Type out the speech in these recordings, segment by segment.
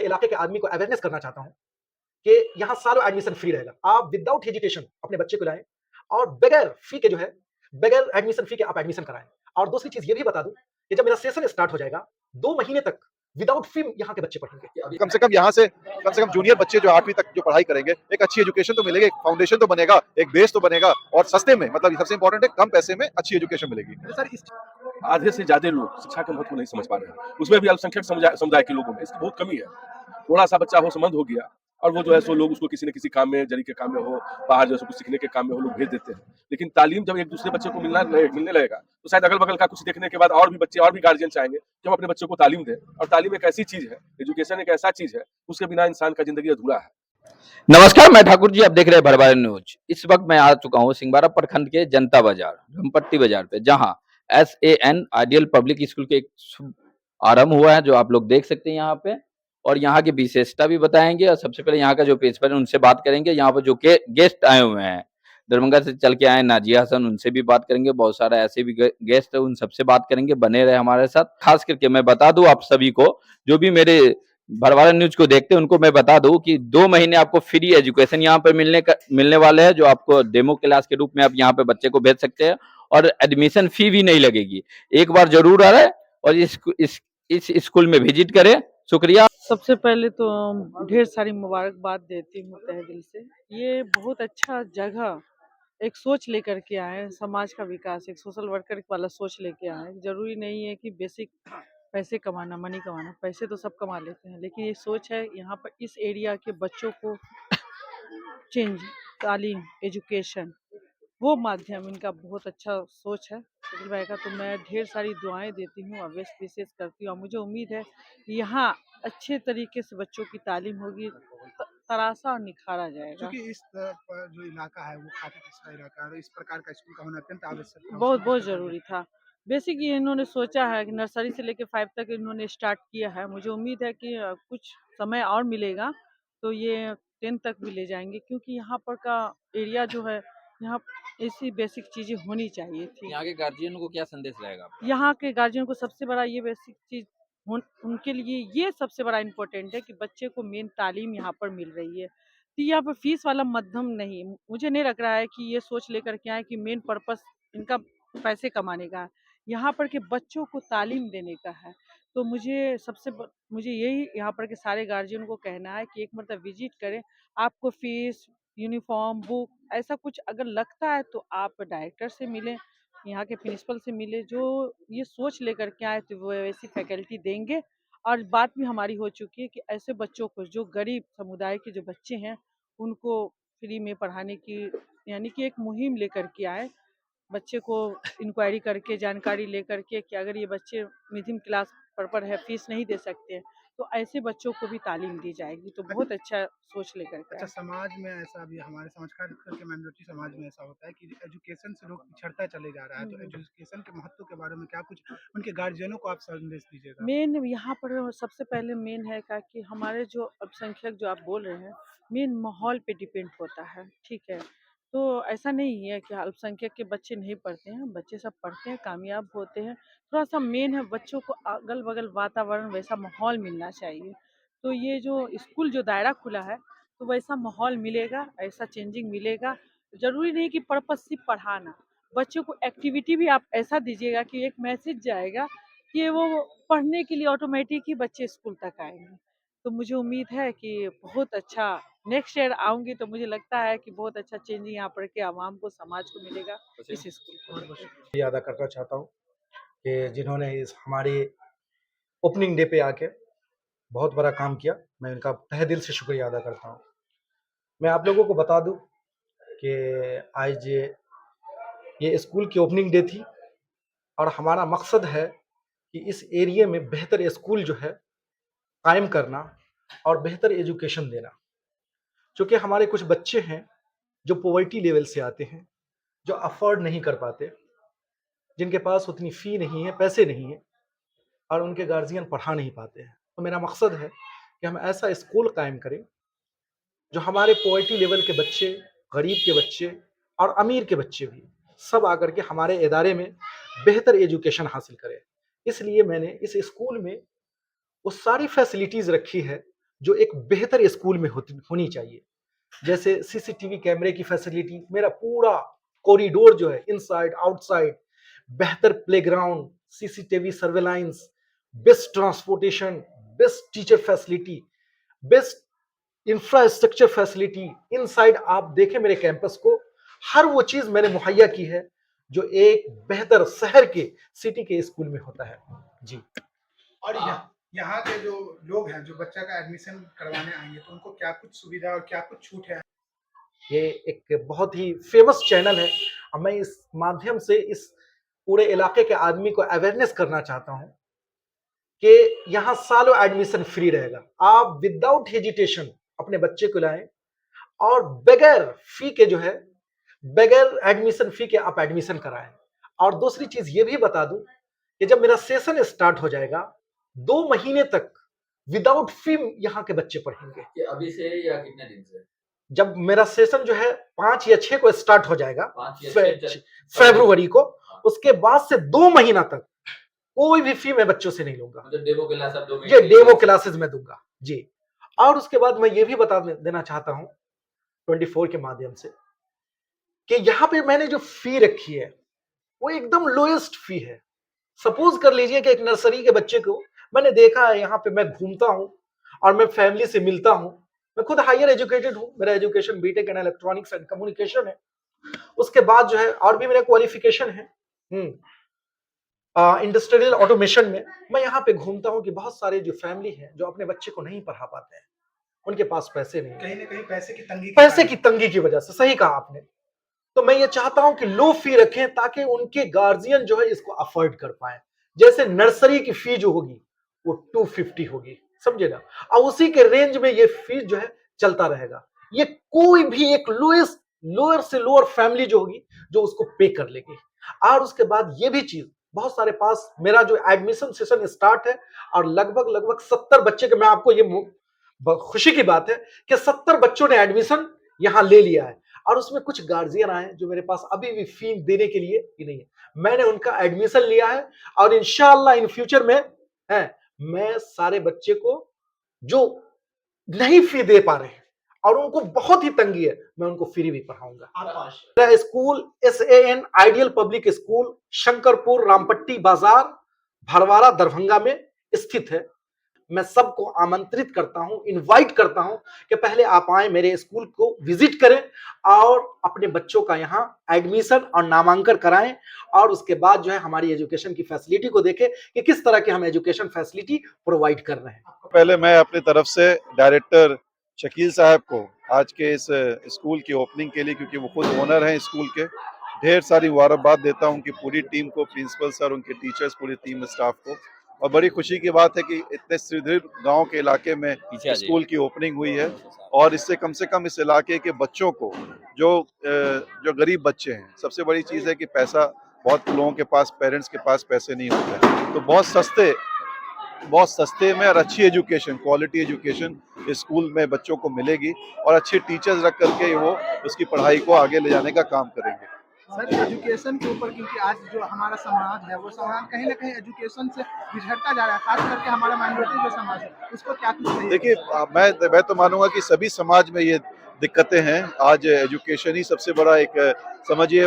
अपने इलाके के आदमी को अवेयरनेस करना चाहता हूँ कि यहाँ सालों एडमिशन फ्री रहेगा। आप विदाउट हेजिटेशन अपने बच्चे को लाएं और बगैर फी के जो है, बगैर एडमिशन फी के आप एडमिशन कराएं। और दूसरी चीज ये भी बता दूं कि जब मेरा सेशन स्टार्ट हो जाएगा 2 महीने तक विदाउट फी यहाँ के बच्चे पढ़ेंगे। कम से कम यहाँ से कम जूनियर बच्चे जो 8वीं तक जो पढ़ाई करेंगे, एक अच्छी एजुकेशन तो मिलेगी, एक फाउंडेशन तो बनेगा, एक बेस तो बनेगा, और सस्ते में, मतलब सबसे इंपॉर्टेंट है कम पैसे में अच्छी एजुकेशन मिलेगी। सर, आधे से ज्यादा लोग शिक्षा के महत्व को नहीं समझ पा रहे हैं, उसमें भी अल्पसंख्यक समुदाय के लोगों में इसकी बहुत कमी है। थोड़ा सा बच्चा होशमंद हो गया और वो जो है सो लोग उसको किसी न किसी काम में, जरी के काम में हो, बाहर जो है कुछ सीखने के काम में हो, लोग भेज देते हैं। लेकिन तालीम जब एक दूसरे बच्चे को मिलने लगेगा तो शायद अगल बगल का कुछ देखने के बाद और भी बच्चे और भी गार्जियन चाहेंगे कि हम अपने बच्चों को तालीम दें। और तालीम एक ऐसी चीज है, एजुकेशन एक ऐसा चीज है, उसके बिना इंसान का जिंदगी अधूरा है। नमस्कार, मैं ठाकुर जी, आप देख रहे हैं भरवारी न्यूज। इस वक्त मैं आ चुका हूं सिंघवाड़ा प्रखंड के जनता बाजार, धर्मपट्टी बाजार पे, जहां SAN आइडियल पब्लिक स्कूल के एक आरंभ हुआ है, जो आप लोग देख सकते हैं यहाँ पे। और यहाँ की विशेषता भी बताएंगे, और सबसे पहले यहाँ का जो प्रिंसिपल है उनसे बात करेंगे। यहाँ पर जो गेस्ट आए हुए हैं, दरभंगा से चल के आए नाजिया हसन, उनसे भी बात करेंगे। बहुत सारा ऐसे भी गेस्ट है, उन सबसे बात करेंगे। बने रहे हमारे साथ। खास करके मैं बता दूं आप सभी को, जो भी मेरे भरवारा न्यूज को देखते हैं, उनको मैं बता दूं कि 2 महीने आपको फ्री एजुकेशन यहाँ पे मिलने वाले हैं, जो आपको डेमो क्लास के रूप में आप यहाँ पे बच्चे को भेज सकते हैं, और एडमिशन फी भी नहीं लगेगी। एक बार जरूर आ रहे और इस स्कूल में विजिट करें। शुक्रिया। सबसे पहले तो ढेर सारी मुबारकबाद देती हूँ तहे दिल से। ये बहुत अच्छा जगह, एक सोच लेकर के आए, समाज का विकास, एक सोशल वर्कर वाला सोच लेके आए। जरूरी नहीं है कि बेसिक पैसे कमाना, मनी कमाना, पैसे तो सब कमा लेते हैं, लेकिन ये सोच है यहाँ पर इस एरिया के बच्चों को चेंज, तालीम, एजुकेशन, वो माध्यम इनका बहुत अच्छा सोच है सुनील भाई का। तो मैं ढेर सारी दुआएं देती हूँ और बेस्ट विशेष करती हूँ। मुझे उम्मीद है कि यहाँ अच्छे तरीके से बच्चों की तालीम होगी, तराशा और निखारा जाएगा। क्योंकि इस जो इलाका है वो काफी पिछड़ा इलाका है और इस प्रकार का स्कूल का होना अत्यंत आवश्यक है। बहुत ज़रूरी था। बेसिक ये इन्होंने सोचा है कि नर्सरी से लेकर 5 तक इन्होंने स्टार्ट किया है। मुझे उम्मीद है कि कुछ समय और मिलेगा तो ये 10 तक भी ले जाएंगे, क्योंकि यहाँ पर का एरिया जो है, यहाँ ऐसी बेसिक चीज़ें होनी चाहिए थी। यहाँ के गार्जियन को क्या संदेश रहेगा? यहाँ के गार्जियन को सबसे बड़ा ये बेसिक चीज़ उनके लिए ये सबसे बड़ा इम्पोर्टेंट है कि बच्चे को मेन तालीम यहाँ पर मिल रही है। तो यहाँ पर फीस वाला माध्यम नहीं, मुझे नहीं लग रहा है कि ये सोच लेकर के आए कि मेन पर्पस इनका पैसे कमाने का है। यहाँ पर के बच्चों को तालीम देने का है। तो मुझे यही यहाँ पर के सारे गार्जियन को कहना है कि एक मरतबा विजिट करें। आपको फीस, यूनिफॉर्म, बुक ऐसा कुछ अगर लगता है तो आप डायरेक्टर से मिलें, यहाँ के प्रिंसिपल से मिले, जो ये सोच लेकर के आए तो वो वैसी फैकल्टी देंगे। और बात भी हमारी हो चुकी है कि ऐसे बच्चों को, जो गरीब समुदाय के जो बच्चे हैं, उनको फ्री में पढ़ाने की, यानी कि एक मुहिम लेकर के आए। बच्चे को इंक्वायरी करके, जानकारी लेकर के कि अगर ये बच्चे मिडिल क्लास पर है, फीस नहीं दे सकते हैं, तो ऐसे बच्चों को भी तालीम दी जाएगी। तो बहुत अच्छा सोच लेकर के। अच्छा, समाज में ऐसा भी, हमारे समाज का करके माइनॉरिटी समाज में ऐसा होता है कि एजुकेशन से लोग पिछड़ता चले जा रहा है। तो एजुकेशन के महत्व के बारे में क्या कुछ उनके गार्जियनों को आप संदेश दीजिएगा? मेन यहाँ पर सबसे पहले मेन है कि हमारे जो अल्पसंख्यक जो आप बोल रहे हैं, मेन माहौल पे डिपेंड होता है, ठीक है। तो ऐसा नहीं है कि अल्पसंख्यक के बच्चे नहीं पढ़ते हैं, बच्चे सब पढ़ते हैं, कामयाब होते हैं। थोड़ा सा मेन है बच्चों को अगल बगल वातावरण, वैसा माहौल मिलना चाहिए। तो ये जो स्कूल जो दायरा खुला है, तो वैसा माहौल मिलेगा, ऐसा चेंजिंग मिलेगा। ज़रूरी नहीं कि पर्पस सिर्फ पढ़ाना, बच्चों को एक्टिविटी भी आप ऐसा दीजिएगा कि एक मैसेज जाएगा कि वो पढ़ने के लिए ऑटोमेटिक ही बच्चे स्कूल तक आएंगे। तो मुझे उम्मीद है कि बहुत अच्छा, नेक्स्ट ईयर आऊँगी तो मुझे लगता है कि बहुत अच्छा चेंज यहाँ पर के आवाम को, समाज को मिलेगा इस स्कूल को। अदा करना चाहता हूँ कि जिन्होंने इस हमारे ओपनिंग डे पे आके बहुत बड़ा काम किया, मैं उनका तहे दिल से शुक्रिया अदा करता हूँ। मैं आप लोगों को बता दूं कि आज ये स्कूल की ओपनिंग डे थी और हमारा मकसद है कि इस एरिया में बेहतर स्कूल जो है कायम करना और बेहतर एजुकेशन देना। क्योंकि हमारे कुछ बच्चे हैं जो पॉवर्टी लेवल से आते हैं, जो अफोर्ड नहीं कर पाते, जिनके पास उतनी फ़ी नहीं है, पैसे नहीं है, और उनके गार्जियन पढ़ा नहीं पाते हैं। तो मेरा मकसद है कि हम ऐसा स्कूल कायम करें जो हमारे पॉवर्टी लेवल के बच्चे, गरीब के बच्चे और अमीर के बच्चे भी सब आकर के हमारे इदारे में बेहतर एजुकेशन हासिल करें। इसलिए मैंने इस स्कूल में वो सारी फैसिलिटीज़ रखी है जो एक बेहतर स्कूल में होनी चाहिए। जैसे सीसीटीवी कैमरे की फैसिलिटी, मेरा पूरा कॉरिडोर जो है इनसाइड आउटसाइड, बेहतर playground, CCTV surveillance, best transportation, best teacher facility, best infrastructure facility. Inside आप देखें मेरे कैंपस को, हर वो चीज मैंने मुहैया की है जो एक बेहतर शहर के सिटी के स्कूल में होता है जी। और यहाँ के जो लोग हैं जो बच्चा का एडमिशन करवाने आएंगे तो उनको क्या कुछ सुविधा और क्या कुछ छूट है? ये एक बहुत ही फेमस चैनल है और मैं इस माध्यम से इस पूरे इलाके के आदमी को अवेयरनेस करना चाहता हूं कि यहाँ सालों एडमिशन फ्री रहेगा। आप विदाउट हेजिटेशन अपने बच्चे को लाएं और बगैर फी के जो है, बगैर एडमिशन फी के आप एडमिशन कराएं। और दूसरी चीज ये भी बता दूं कि जब मेरा सेशन स्टार्ट हो जाएगा 2 महीने तक विदाउट फी यहाँ के बच्चे पढ़ेंगे। कि अभी से या कितने दिन से? जब मेरा सेशन जो है 5 या 6 को स्टार्ट हो जाएगा, 5 या 6 फरवरी को, उसके बाद से 2 महीना तक कोई भी फी मैं बच्चों से नहीं लूंगा। मतलब डेमो क्लास आप 2 ये डेमो क्लासेस में दूंगा जी। और उसके बाद मैं ये भी बता देना चाहता हूं 24 के माध्यम से कि यहाँ पे मैंने जो फी रखी है वो एकदम लोएस्ट फी है। सपोज कर लीजिए कि एक नर्सरी के बच्चे को मैंने देखा है, यहाँ पे मैं घूमता हूं और मैं फैमिली से मिलता हूं, मैं खुद हायर एजुकेटेड हूं, मेरा education BTech in electronics and communication है। उसके बाद जो है और भी मेरा क्वालिफिकेशन है इंडस्ट्रियल ऑटोमेशन में। मैं यहाँ पे घूमता हूँ कि बहुत सारे जो फैमिली है जो अपने बच्चे को नहीं पढ़ा पाते हैं, उनके पास पैसे नहीं, कहीं ना कहीं पैसे की तंगी की वजह से। सही कहा आपने। तो मैं ये चाहता हूं कि लो फी रखें ताकि उनके गार्जियन जो है इसको अफोर्ड कर पाए। जैसे नर्सरी की फी जो होगी वो 250 होगी, समझे ना, और उसी के रेंज में ये फीस जो है चलता रहेगा। ये कोई भी एक लोअर से लोअर फैमिली जो होगी जो उसको पे कर लेगी। और उसके बाद ये भी चीज, बहुत सारे पास मेरा जो एडमिशन सेशन स्टार्ट है और लगभग 70 बच्चे के, मैं आपको ये खुशी की बात है कि 70 बच्चों ने एडमिशन यहां ले लिया है। और उसमें कुछ गार्जियन आए जो मेरे पास अभी भी फी देने के लिए ही नहीं है, मैंने उनका एडमिशन लिया है और इंशाअल्लाह इन फ्यूचर में है मैं सारे बच्चे को जो नहीं फी दे पा रहे हैं और उनको बहुत ही तंगी है, मैं उनको फ्री भी पढ़ाऊंगा। मेरा school SAN ideal public school Shankarpur Rampatti बाजार भड़वारा दरभंगा में स्थित है। मैं सबको आमंत्रित करता हूं, इनवाइट करता हूं कि पहले आप आए मेरे स्कूल को विजिट करें और अपने बच्चों का यहां एडमिशन और नामांकन कराएं। और उसके बाद जो है हमारी एजुकेशन की फैसिलिटी को देखें कि किस तरह की हम एजुकेशन फैसिलिटी प्रोवाइड कर रहे हैं। पहले मैं अपनी तरफ से डायरेक्टर शकील साहब को आज के इस स्कूल की ओपनिंग के लिए, क्योंकि वो खुद ओनर हैं स्कूल के, ढेर सारी मुबारकबाद देता हूं उनकी पूरी टीम को, प्रिंसिपल सर, उनके टीचर्स, पूरी टीम स्टाफ को। और बड़ी खुशी की बात है कि इतने सुदृढ़ गांव के इलाके में स्कूल की ओपनिंग हुई है और इससे कम से कम इस इलाके के बच्चों को, जो गरीब बच्चे हैं, सबसे बड़ी चीज़ है कि पैसा, बहुत लोगों के पास, पेरेंट्स के पास पैसे नहीं होते हैं, तो बहुत सस्ते में और अच्छी एजुकेशन, क्वालिटी एजुकेशन स्कूल में बच्चों को मिलेगी और अच्छे टीचर्स रख करके वो उसकी पढ़ाई को आगे ले जाने का काम करेंगे। सर, एजुकेशन के ऊपर, क्योंकि आज जो हमारा समाज है वो समाज कहीं ना कहीं एजुकेशन से बिछड़ता जा रहा है, खास करके हमारा माइनॉरिटी जो समाज है उसको क्या कुछ चाहिए? देखिए, मैं तो मानूंगा कि सभी समाज में ये दिक्कतें हैं। आज एजुकेशन ही सबसे बड़ा समझिए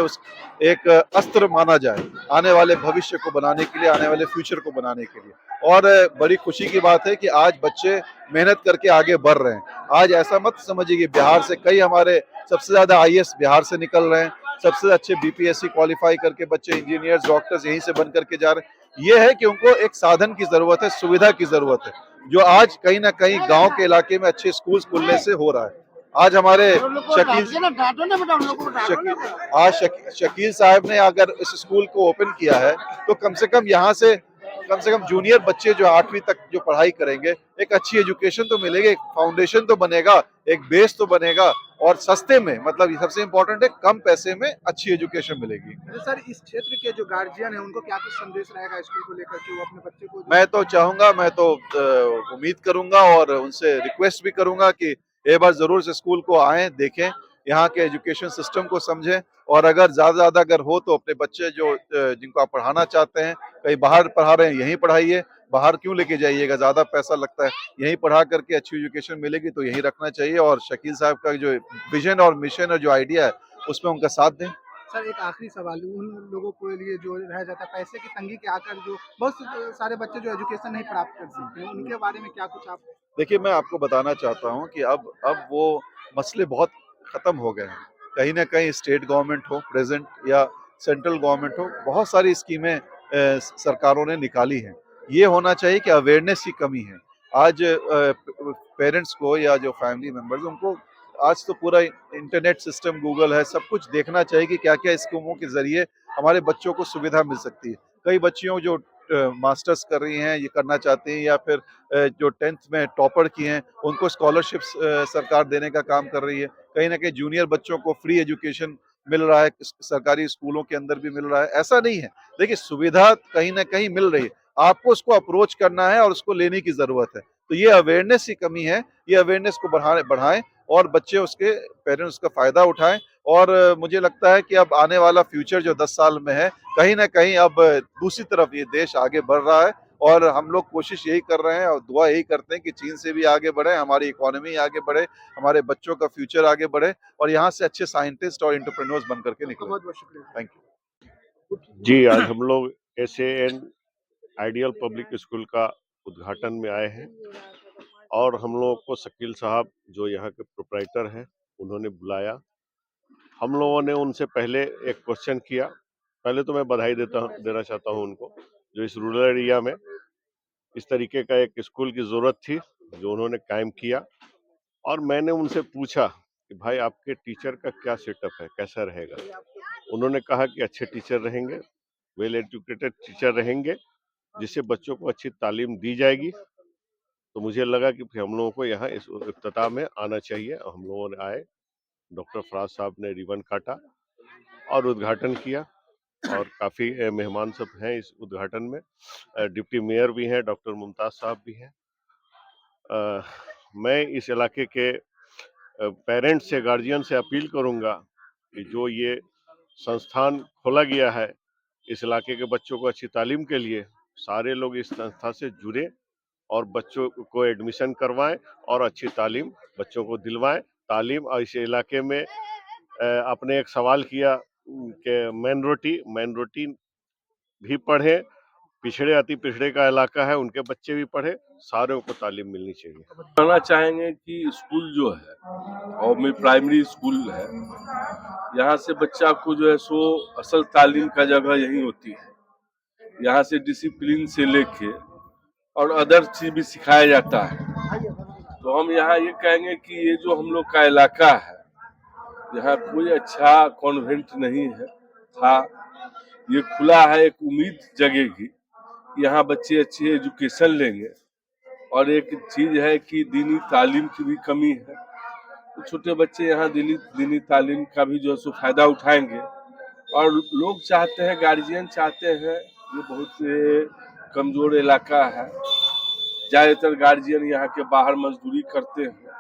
एक अस्त्र माना जाए आने वाले भविष्य को बनाने के लिए, आने वाले फ्यूचर को बनाने के लिए। और बड़ी खुशी की बात है कि आज बच्चे मेहनत करके आगे बढ़ रहे हैं। आज ऐसा मत समझिए कि बिहार से कई हमारे सबसे ज्यादा IAS बिहार से निकल रहे हैं, सबसे अच्छे BPSC क्वालिफाई करके बच्चे इंजीनियर्स, डॉक्टर्स यहीं से बन करके जा रहे हैं। ये है कि उनको एक साधन की जरूरत है, सुविधा की जरूरत है, जो आज कहीं ना कहीं गांव के इलाके में अच्छे स्कूल खुलने से हो रहा है। आज हमारे शकील साहब ने अगर इस स्कूल को ओपन किया है तो कम से कम जूनियर बच्चे जो 8वीं तक जो पढ़ाई करेंगे, एक अच्छी एजुकेशन तो मिलेगी, एक फाउंडेशन तो बनेगा, एक बेस तो बनेगा और सस्ते में, मतलब ये सबसे इम्पोर्टेंट है, कम पैसे में अच्छी एजुकेशन मिलेगी। सर, इस क्षेत्र के जो गार्जियन है उनको क्या कुछ संदेश रहेगा स्कूल को लेकर के, वो अपने बच्चे को? मैं तो चाहूंगा, मैं तो उम्मीद करूंगा और उनसे रिक्वेस्ट भी करूंगा कि एक बार जरूर से स्कूल को आएं, देखें, यहाँ के एजुकेशन सिस्टम को समझें और अगर ज्यादा अगर हो तो अपने बच्चे जो जिनको आप पढ़ाना चाहते हैं, कहीं बाहर पढ़ा रहे हैं, यहीं पढ़ाइए, बाहर क्यों लेके जाइएगा, ज़्यादा पैसा लगता है, यहीं पढ़ा करके अच्छी एजुकेशन मिलेगी तो यहीं रखना चाहिए। और शकील साहब का जो विजन और मिशन और जो आइडिया है उसमें उनका साथ दें। सर एक आखिरी सवाल, उन लोगों के लिए जो रह जाता है पैसे की तंगी के आकर, जो बहुत सारे बच्चे जो एजुकेशन नहीं प्राप्त कर सकते हैं, उनके बारे में क्या कुछ आप? देखिए, मैं आपको बताना चाहता हूँ कि अब वो मसले बहुत ख़त्म हो गए हैं। कहीं न कहीं स्टेट गवर्नमेंट हो प्रेज़ेंट या सेंट्रल गवर्नमेंट हो, बहुत सारी स्कीमें सरकारों ने निकाली हैं। ये होना चाहिए कि अवेयरनेस की कमी है। आज पेरेंट्स को या जो फैमिली मेंबर्स उनको आज तो पूरा इंटरनेट सिस्टम गूगल है, सब कुछ देखना चाहिए कि क्या-क्या स्कीमों के ज़रिए हमारे बच्चों को सुविधा मिल सकती है। कई बच्चियों जो मास्टर्स कर रही हैं, ये करना चाहती हैं या फिर जो 10th में टॉपर की हैं, उनको स्कॉलरशिप्स सरकार देने का काम कर रही है। कहीं न कहीं जूनियर बच्चों को फ्री एजुकेशन मिल रहा है, सरकारी स्कूलों के अंदर भी मिल रहा है, ऐसा नहीं है। देखिए, सुविधा कहीं न कहीं मिल रही है, आपको उसको अप्रोच करना है और उसको लेने की ज़रूरत है। तो ये अवेयरनेस की कमी है, ये अवेयरनेस को बढ़ाएँ और बच्चे उसके पेरेंट्स का फ़ायदा उठाएँ। और मुझे लगता है कि अब आने वाला फ्यूचर जो 10 साल में है, कहीं न कहीं अब दूसरी तरफ ये देश आगे बढ़ रहा है और हम लोग कोशिश यही कर रहे हैं और दुआ यही करते हैं कि चीन से भी आगे बढ़े, हमारी इकोनॉमी आगे बढ़े, हमारे बच्चों का फ्यूचर आगे बढ़े और यहाँ से अच्छे साइंटिस्ट और एंटरप्रेन्योर्स बन करके निकलें। बहुत-बहुत शुक्रिया। Thank you. जी, आज हम लोग एसएएन आइडियल पब्लिक स्कूल का उद्घाटन में आए हैं और हम लोगों को शकील साहब जो यहाँ के प्रोप्राइटर हैं उन्होंने बुलाया। हम लोगों ने उनसे पहले एक क्वेश्चन किया। पहले तो मैं बधाई देना चाहता हूँ उनको, जो इस रूरल एरिया में इस तरीके का एक स्कूल की ज़रूरत थी जो उन्होंने कायम किया। और मैंने उनसे पूछा कि भाई आपके टीचर का क्या सेटअप है, कैसा रहेगा? उन्होंने कहा कि अच्छे टीचर रहेंगे, वेल एजुकेटेड टीचर रहेंगे, जिससे बच्चों को अच्छी तालीम दी जाएगी। तो मुझे लगा कि हम लोगों को यहाँ इस इफ्तिताह में आना चाहिए। हम लोगों ने आए, डॉक्टर फराज साहब ने रिबन काटा और उद्घाटन किया और काफ़ी मेहमान सब हैं इस उद्घाटन में। डिप्टी मेयर भी हैं, डॉक्टर मुमताज़ साहब भी हैं। मैं इस इलाके के पेरेंट्स से, गार्जियन से अपील करूंगा कि जो ये संस्थान खोला गया है इस इलाके के बच्चों को अच्छी तालीम के लिए, सारे लोग इस संस्था से जुड़े और बच्चों को एडमिशन करवाएं और अच्छी तालीम बच्चों को दिलवाएं। तालीम और इस इलाके में आपने एक सवाल किया कि मेन रोटी भी पढ़े, पिछड़े अति पिछड़े का इलाका है, उनके बच्चे भी पढ़े, सारों को तालीम मिलनी चाहिए। कहना चाहेंगे कि स्कूल जो है और में प्राइमरी स्कूल है, यहाँ से बच्चा को जो है सो असल तालीम का जगह यही होती है। यहाँ से डिसिप्लिन से लेके और अदर चीज भी सिखाया जाता है। तो हम यहाँ ये कहेंगे कि ये जो हम लोग का इलाका है, यहाँ कोई अच्छा कॉन्वेंट नहीं है था, ये खुला है, एक उम्मीद जगेगी, यहाँ बच्चे अच्छी एजुकेशन लेंगे। और एक चीज है कि दीनी तालीम की भी कमी है, तो छोटे बच्चे यहाँ दीनी तालीम का भी जो है सो फायदा उठाएंगे। और लोग चाहते हैं, गार्जियन चाहते हैं, ये बहुत कमजोर इलाका है, ज्यादातर गार्जियन यहाँ के बाहर मजदूरी करते हैं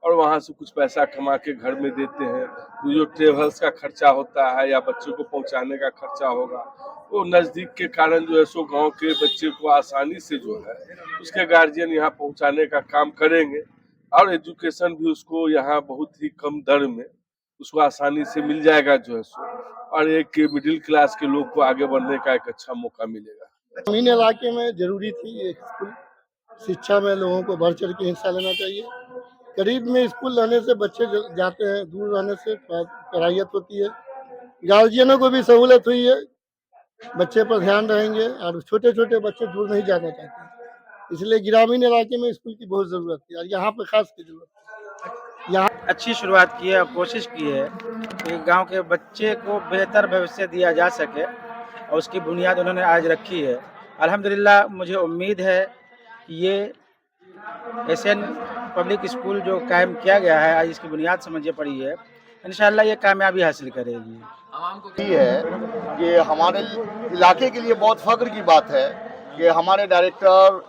और वहाँ से कुछ पैसा कमा के घर में देते हैं। तो जो ट्रेवल्स का खर्चा होता है या बच्चों को पहुँचाने का खर्चा होगा, वो नज़दीक के कारण जो है सो गांव के बच्चे को आसानी से जो है उसके गार्जियन यहाँ पहुँचाने का काम करेंगे और एजुकेशन भी उसको यहाँ बहुत ही कम दर में उसको आसानी से मिल जाएगा जो है सो, और एक मिडिल क्लास के लोग को आगे बढ़ने का एक अच्छा मौका मिलेगा। ग्रामीण इलाके में जरूरी थी ये स्कूल। शिक्षा में लोगों को बढ़ चढ़ के हिस्सा लेना चाहिए। करीब में स्कूल रहने से बच्चे जाते हैं, दूर रहने से पढ़ाइयत होती है। गार्जियनों को भी सहूलत हुई है, बच्चे पर ध्यान रहेंगे और छोटे छोटे बच्चे दूर नहीं जाना चाहते, इसलिए ग्रामीण इलाके में स्कूल की बहुत ज़रूरत है और यहाँ पर खास की जरूरत है। यहाँ अच्छी शुरुआत की है और कोशिश की है कि गांव के बच्चे को बेहतर भविष्य दिया जा सके और उसकी बुनियाद उन्होंने आज रखी है। अल्हम्दुलिल्लाह, मुझे उम्मीद है कि ये एसएन पब्लिक स्कूल जो कायम किया गया है, आज इसकी बुनियाद समझे पड़ी है, इंशाअल्लाह ये कामयाबी हासिल करेगी। ये है कि हमारे इलाके के लिए बहुत फख्र की बात है कि हमारे डायरेक्टर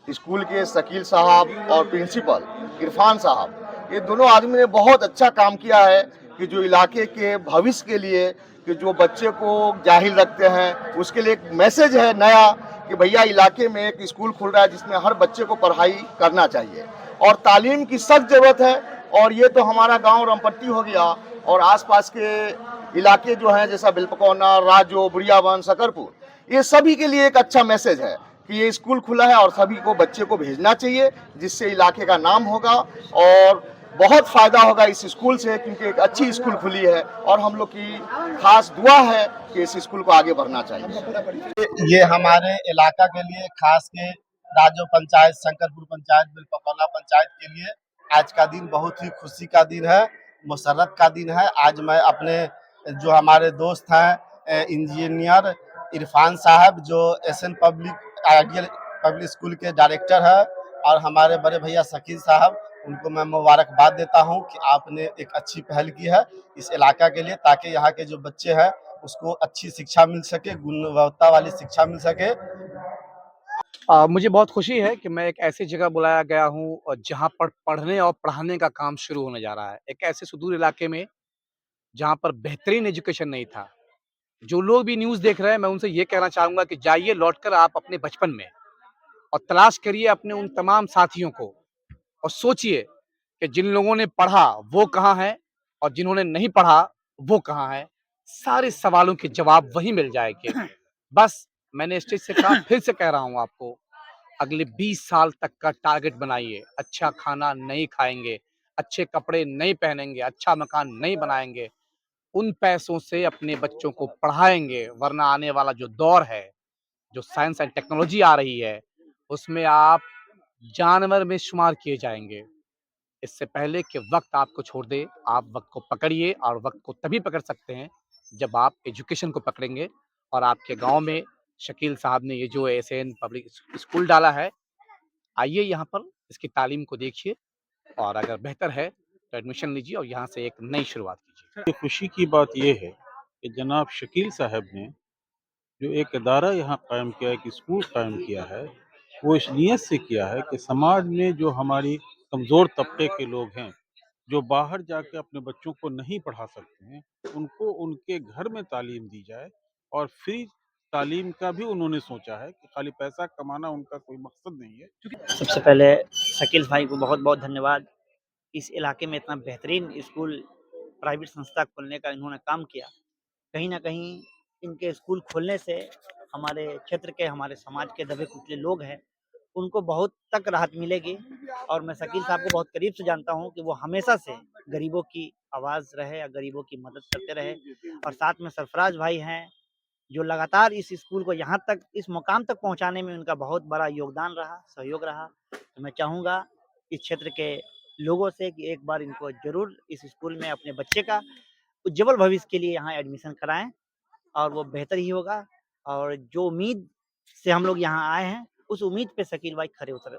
स्कूल के शकील साहब और प्रिंसिपल इरफान साहब, ये दोनों आदमी ने बहुत अच्छा काम किया है कि जो इलाके के भविष्य के लिए, कि जो बच्चे को जाहिल रखते हैं, उसके लिए एक मैसेज है नया कि भैया इलाके में एक स्कूल खुल रहा है जिसमें हर बच्चे को पढ़ाई करना चाहिए और तालीम की सख्त ज़रूरत है। और ये तो हमारा गांव रामपट्टी हो गया और आसपास के इलाके जो हैं जैसा बिलपकौना, राजो, बुढ़ियावन, सकरपुर, ये सभी के लिए एक अच्छा मैसेज है कि ये स्कूल खुला है और सभी को बच्चे को भेजना चाहिए, जिससे इलाके का नाम होगा और बहुत फ़ायदा होगा इस स्कूल से, क्योंकि एक अच्छी स्कूल खुली है और हम लोग की खास दुआ है कि इस स्कूल को आगे बढ़ना चाहिए। ये हमारे इलाका के लिए खास के राजो पंचायत, शंकरपुर पंचायत, बिलपकौना पंचायत के लिए आज का दिन बहुत ही खुशी का दिन है, मुसर्रत का दिन है। आज मैं अपने जो हमारे दोस्त हैं इंजीनियर इरफान साहब जो SN public ideal public school के डायरेक्टर है और हमारे बड़े भैया शकील साहब, उनको मैं मुबारकबाद देता हूं कि आपने एक अच्छी पहल की है इस इलाका के लिए, ताकि यहाँ के जो बच्चे हैं उसको अच्छी शिक्षा मिल सके, गुणवत्ता वाली शिक्षा मिल सके। मुझे बहुत खुशी है कि मैं एक ऐसी जगह बुलाया गया हूँ और जहाँ पर पढ़ने और पढ़ाने का काम शुरू होने जा रहा है। एक ऐसे सुदूर इलाके में जहाँ पर बेहतरीन एजुकेशन नहीं था। जो लोग भी न्यूज़ देख रहे हैं, मैं उनसे ये कहना चाहूँगा कि जाइए लौटकर आप अपने बचपन में और तलाश करिए अपने उन तमाम साथियों को और सोचिए कि जिन लोगों ने पढ़ा वो कहाँ हैं और जिन्होंने नहीं पढ़ा वो कहाँ हैं। सारे सवालों के जवाब वहीं मिल जाएंगे। बस मैंने स्टेज से कहा, फिर से कह रहा हूँ आपको, अगले 20 साल तक का टारगेट बनाइए। अच्छा खाना नहीं खाएंगे, अच्छे कपड़े नहीं पहनेंगे, अच्छा मकान नहीं बनाएंगे, उन पैसों से अपने बच्चों को पढ़ाएंगे, वरना आने वाला जो दौर है, जो साइंस एंड टेक्नोलॉजी आ रही है, उसमें आप जानवर में शुमार किए जाएंगे। इससे पहले कि वक्त आपको छोड़ दे, आप वक्त को पकड़िए और वक्त को तभी पकड़ सकते हैं जब आप एजुकेशन को पकड़ेंगे। और आपके गांव में शकील साहब ने ये जो एसएन पब्लिक स्कूल डाला है, आइए यहाँ पर इसकी तालीम को देखिए और अगर बेहतर है तो एडमिशन लीजिए और यहाँ से एक नई शुरुआत कीजिए। खुशी की बात यह है कि जनाब शकील साहब ने जो एक अदारा यहाँ कायम किया है, एक स्कूल कायम किया है, वो इस नीयत से किया है कि समाज में जो हमारी कमज़ोर तबके के लोग हैं, जो बाहर जाके अपने बच्चों को नहीं पढ़ा सकते हैं, उनको उनके घर में तालीम दी जाए। और फ्री तालीम का भी उन्होंने सोचा है कि खाली पैसा कमाना उनका कोई मकसद नहीं है। सबसे पहले शकील भाई को बहुत बहुत धन्यवाद। इस इलाके में इतना बेहतरीन स्कूल प्राइवेट संस्था खोलने का इन्होंने काम किया। कहीं ना कहीं इनके स्कूल खोलने से हमारे क्षेत्र के, हमारे समाज के दबे कुचले लोग हैं, उनको बहुत तक राहत मिलेगी। और मैं शकील साहब को बहुत करीब से जानता हूं कि वो हमेशा से गरीबों की आवाज़ रहे या गरीबों की मदद करते रहे। और साथ में सरफराज भाई हैं जो लगातार इस स्कूल को यहाँ तक, इस मुकाम तक पहुँचाने में उनका बहुत बड़ा योगदान रहा, सहयोग रहा। तो मैं चाहूँगा इस क्षेत्र के लोगों से कि एक बार इनको ज़रूर इस स्कूल में अपने बच्चे का उज्ज्वल भविष्य के लिए यहाँ एडमिशन कराएँ और वो बेहतर ही होगा। और जो उम्मीद से हम लोग यहाँ आए हैं, उस उम्मीद पे शकील भाई खरे उतरने